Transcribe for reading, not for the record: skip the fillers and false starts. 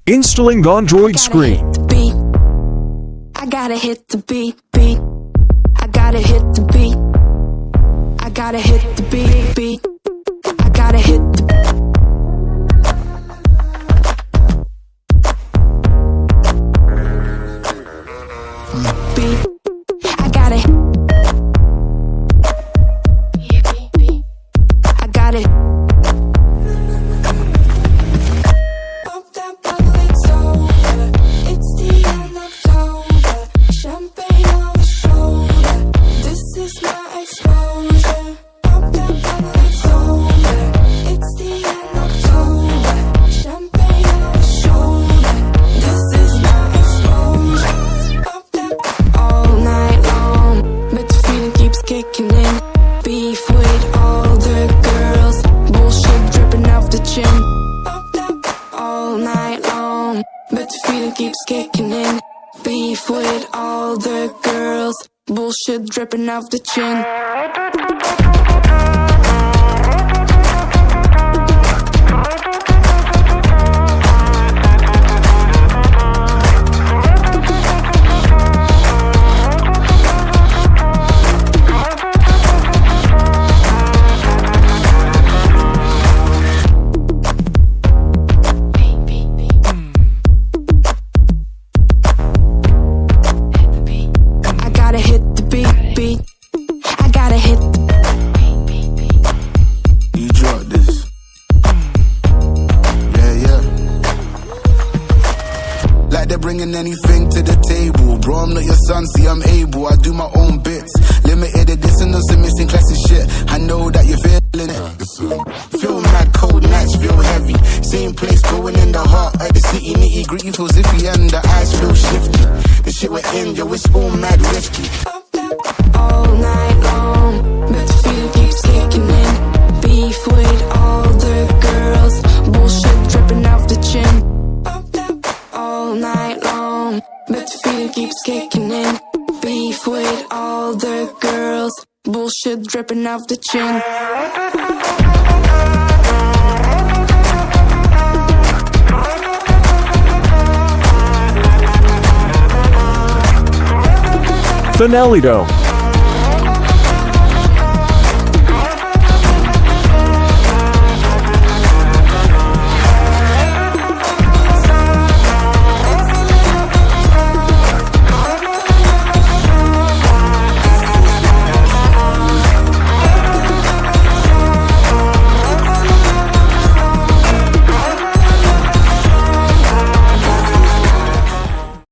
Installing Android screen. I gotta hit the beat, beat. I gotta hit the beat. I gotta hit the beat, beat. I gotta hit the beat. I gotta I got it. Pop that bottle, it's over. It's the end of October. Champagne on the shoulder. This is my exposure. Pop that bottle, it's over. It's the end of October. Champagne on the shoulder. This is my exposure. Pop that all night long, but the feeling keeps kicking in. Beef with all the girls, bullshit dripping off the chin. Pop that all night long, but the feeling keeps kicking in. Beef with all the girls, bullshit dripping off the chin. Bringing anything to the table, bro. I'm not your son, see I'm able. I do my own bits. Limited edition, no some missing classic shit. I know that you're feeling it. Feel mad, cold nights feel heavy. Same place, going in the heart of the city. Nitty gritty feels iffy and the eyes feel shifty. The shit we're in, yo, it's all mad risky. All night long, but the feeling keeps kicking in. Beef with all the girls, bullshit dripping off the chin. All night long, but the feeling keeps kicking in. Beef with all the girls, bullshit dripping off the chin. Finalito.